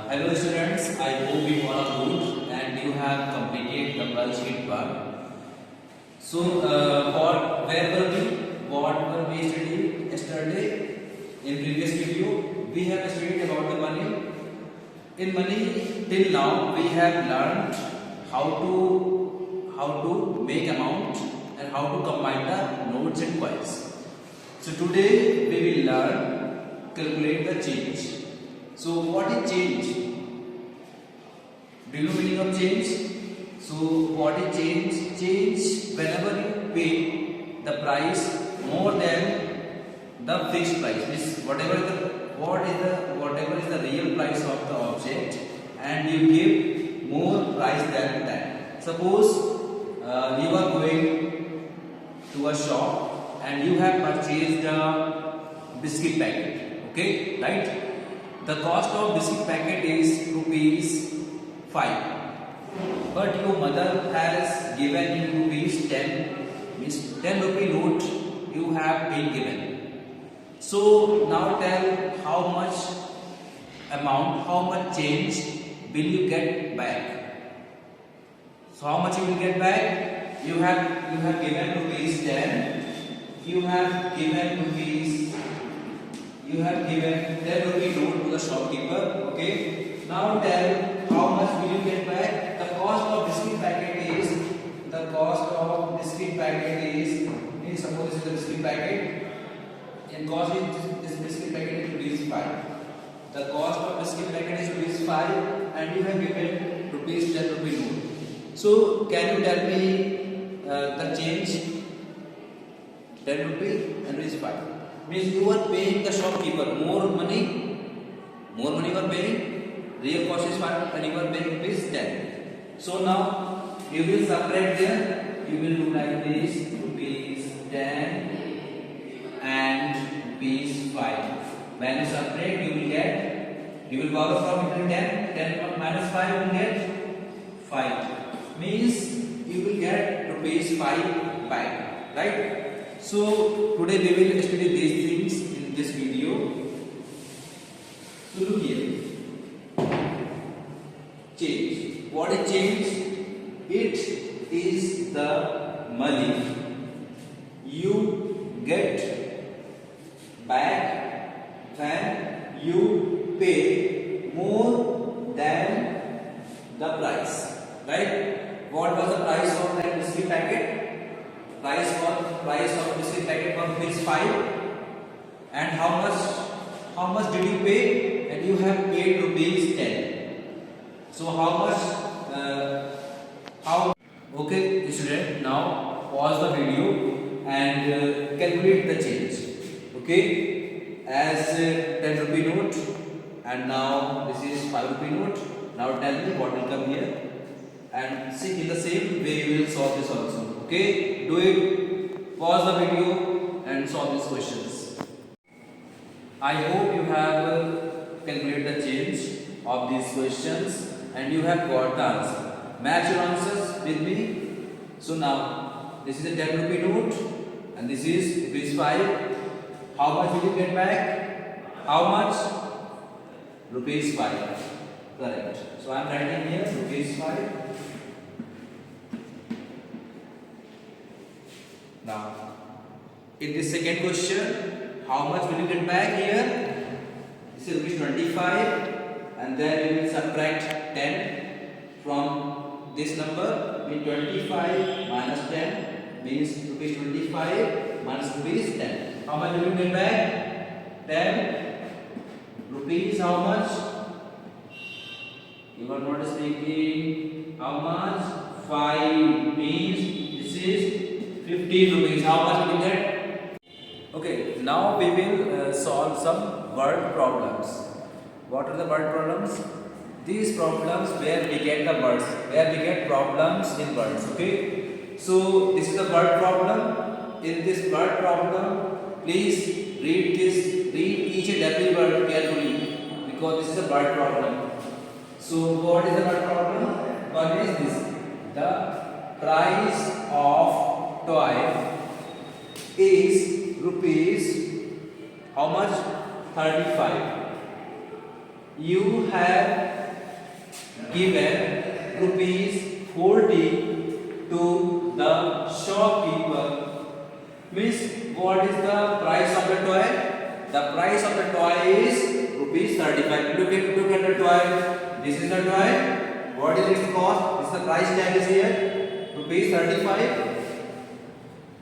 Hello students, I hope you all are good and you have completed the worksheet part. So, where were we? What were we studying yesterday? In previous video, we have studied about the money. In money, till now we have learned how to make amount and how to combine the notes and coins. So today we will learn calculate the change. So what is change? Do you know meaning of change? So what is change? Change whenever you pay the price more than the fixed price. Means whatever is the real price of the object, and you give more price than that. Suppose you are going to a shop and you have purchased a biscuit packet. Okay, right? The cost of biscuit packet is rupees 5, but your mother has given you rupees 10, means 10 rupee note you have been given. So now tell how much amount, how much change will you get back? So how much you will get back? You have given rupees 10. You have given 10 rupee note to the shopkeeper. Okay. Now tell how much will you get back? The cost of biscuit packet is suppose this is a biscuit packet. And cost is this biscuit packet is rupees 5. The cost of biscuit packet is rupees 5 and you have given rupees 10 rupee note. So can you tell me the change? 10 rupee and rupees 5. Means you are paying the shopkeeper more money you are paying. Real cost is 5 and you are paying rupees 10. So now you will separate there. You will do like this: rupees 10 and rupees 5. When you separate, you will borrow from between 10. 10 minus 5 you will get 5. Means you will get rupees 5 back. Right? So today we will study these things in this video. So look here. Change. What is change? It is the money you get back when you pay more than the price. Right? What was the price of that biscuit packet? Price of biscuit packet was rupees 5. And how much did you pay? And you have paid rupees 10. So okay student, now pause the video and calculate the change. Okay, as 10 rupee note, and now this is 5 rupee note. Now tell me what will come here, and see in the same way we will solve this also. Okay, do it. Pause the video and solve these questions. I hope you have calculated the change of these questions and you have got the answer. Match your answers with me. So now this is a 10 rupee note and this is rupees 5. How much will you get back? How much? Rupees 5. Correct. So I am writing here rupees 5. Now in the second question, how much will you get back here? This is rupees 25. And then we will subtract 10 from this number. Means 25 minus 10 means rupees 25 minus rupees 10. How much will you get back? 10 rupees. How much? You are not speaking. How much? 5 means this is 15 rupees. How much will you get? Okay, now we will solve some word problems. What are the word problems? These problems where we get the words, where we get problems in words. Okay. So this is the word problem. In this word problem, please read each and every word carefully because this is a word problem. So what is the word problem? One is this: the price of toy is rupees how much? 35. you have given rupees 40 to the shopkeeper. Means what is the price of the toy? The price of the toy is rupees 35. Look at the toy. This is the toy. What is its cost? This the price tag is here. Rupees 35.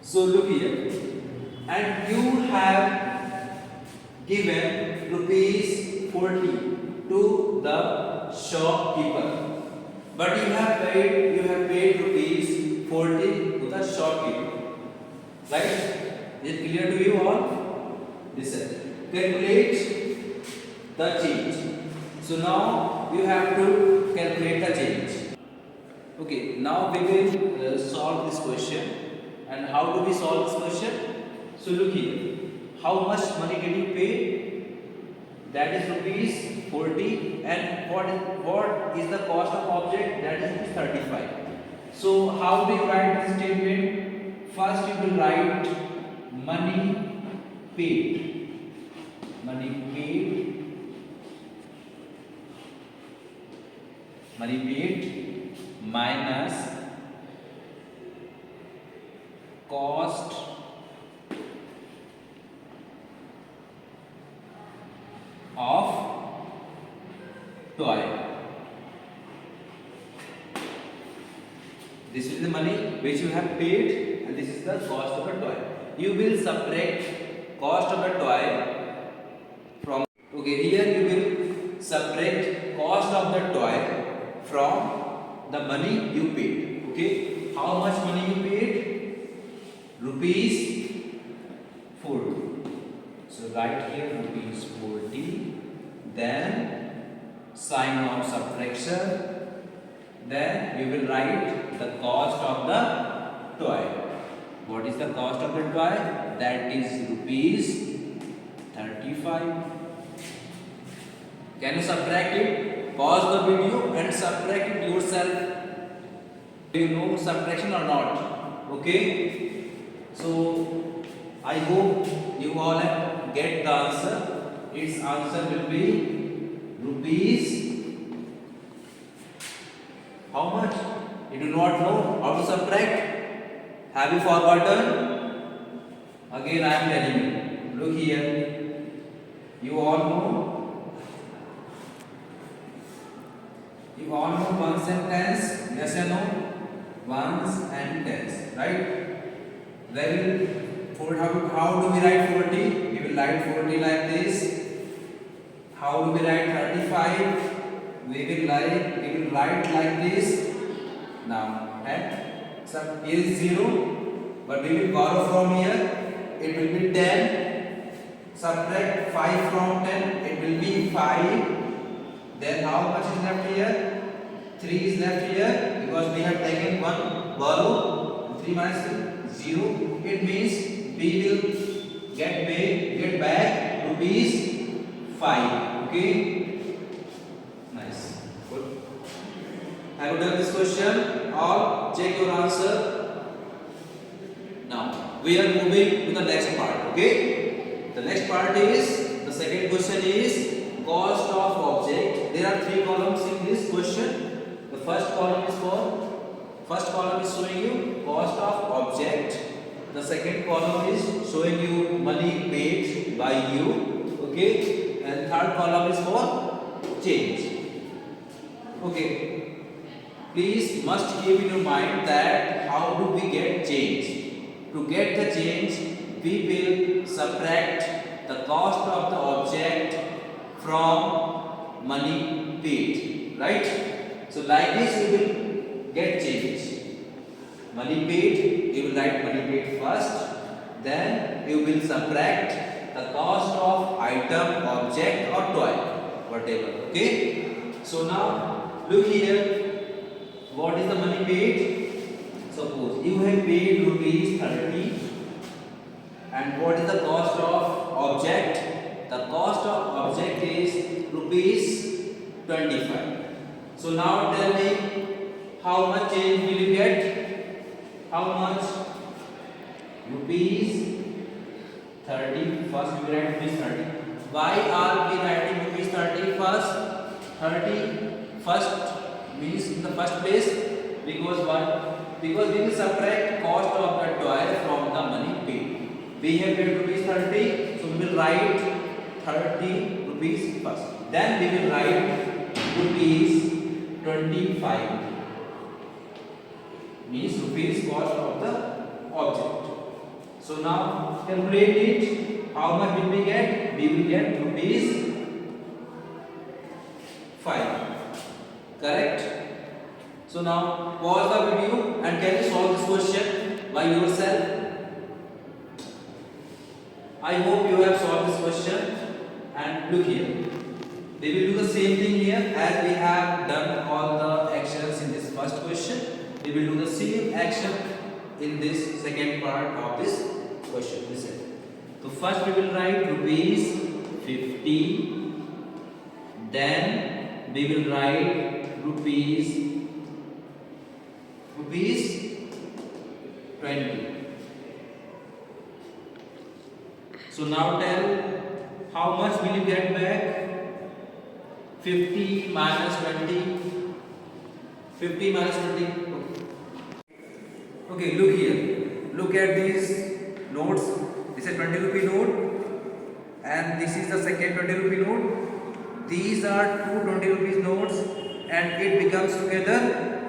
So look here. And you have given rupees 40 to the shopkeeper. But you have paid rupees 40 to the shopkeeper. Right? Is it clear to you all? Listen. Calculate the change. So now you have to calculate the change. Okay. Now we will solve this question. And how do we solve this question? So look here. How much money did you pay? That is rupees 40. And what is the cost of object? That is 35. So how do you write this statement? First you will write money paid. Money paid. Money paid minus cost of toy. This is the money which you have paid and this is the cost of a toy. You will subtract cost of a toy from, okay, here you will subtract cost of the toy from the money you paid. Okay, how much money you paid? Rupees 40. So write here rupees 40. Then sign of subtraction. Then we will write the cost of the toy. What is the cost of the toy? That is rupees 35. Can you subtract it? Pause the video and subtract it yourself. Do you know subtraction or not? Okay. So I hope you all get the answer. Its answer will be rupees. How much? You do not know how to subtract? Have you forgotten? Again I am telling you. Look here. You all know. You all know ones and tens. Yes or no? Ones and tens. Right? Then how do we write 40? We will write 40 like this. How do we write 35? We will write like this. Now, and some is 0, but we will borrow from here. It will be 10. Subtract 5 from 10. It will be 5. Then how much is left here? 3 is left here because we have taken one borrow. 3 minus 0. It means we will get back rupees 5. Okay. Nice. Good. Have you done this question? Or check your answer. Now we are moving to the next part. Okay. The next part is the second question is cost of object. There are 3 columns in this question. The first column is showing you cost of object. The second column is showing you money paid by you. Okay. And third column is for change. Okay. Please must keep in your mind that how do we get change? To get the change, we will subtract the cost of the object from money paid. Right? So like this you will get change. Money paid, you will write money paid first. Then you will subtract the cost of item, object or toy, whatever. Okay. So now look here. What is the money paid? Suppose you have paid rupees 30. And what is the cost of object? The cost of object is rupees 25. So now tell me how much change will you get? How much? Rupees 30. First we write rupees 30. Why are we writing rupees 30 first. 30 first means in the first place, because what? Because we will subtract cost of the toy from the money paid. We have paid rupees 30, so we will write 30 rupees first. Then we will write rupees 25 means rupees cost of the object. So now calculate it. How much will we get? We will get rupees 5. Correct? So now pause the video and can you solve this question by yourself? I hope you have solved this question. And look here. We will do the same thing here as we have done all the actions in this first question. We will do the same action in this second part of this question. Listen. So first we will write rupees 50. Then we will write rupees 20. So now tell how much will you get back? 50 minus 20. 50 minus 20. Okay, look here. Look at these notes. This is 20 rupee note and this is the second 20 rupee note. These are two 20 rupees notes and it becomes together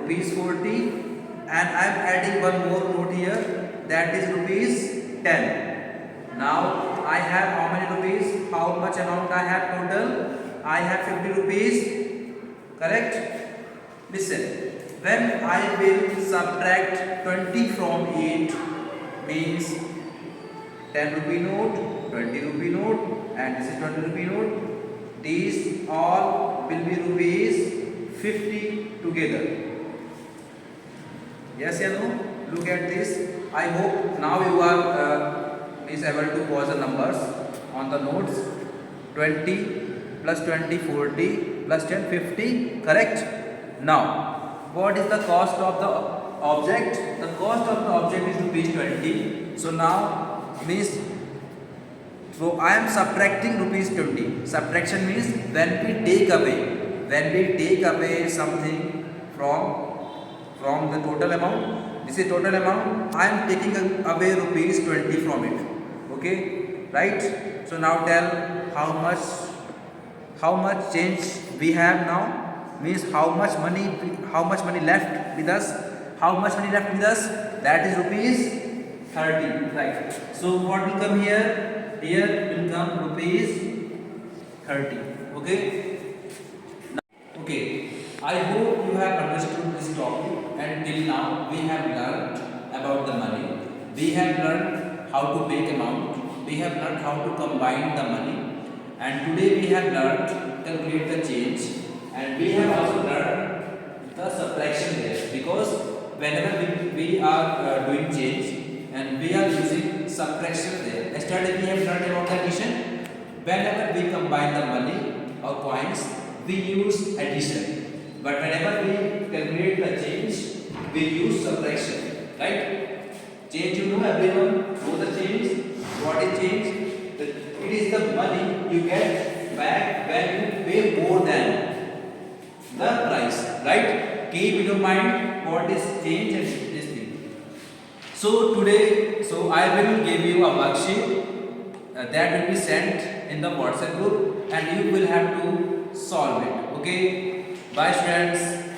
rupees 40, and I am adding one more note here, that is rupees 10. Now I have how many rupees? How much amount I have total? I have 50 rupees. Correct? Listen, when I will subtract 20 from it, means 10 rupee note, 20 rupee note, and this is 20 rupee note. These all will be rupees 50 together. Yes or no? Look at this. I hope now you are is able to pause the numbers on the notes. 20 plus 20 40 plus 10 50. Correct? Now what is the cost of the object? The cost of the object is rupees 20. So now means, so I am subtracting rupees 20. Subtraction means when we take away something from the total amount. This is total amount. I am taking away rupees 20 from it. Okay, right? So now tell how much change we have now, means how much money left with us. How much money left with us? That is rupees 30, right? So what will come here? Here will come rupees 30. Okay. Now, okay. I hope you have understood this topic, and till now we have learned about the money. We have learned how to make amount. We have learned how to combine the money, and today we have learned to calculate the change, and we have also learned the subtraction there, because whenever we are doing change and we are using subtraction there. Yesterday we have learned about the addition. Whenever we combine the money or coins, we use addition. But whenever we calculate the change, we use subtraction. Right? Change, you know, everyone know the change. What is change? It is the money you get back when you pay more than the price. Right? Keep in your mind what is change and this thing. So today, I will give you a worksheet that will be sent in the WhatsApp group, and you will have to solve it. Okay? Bye, friends.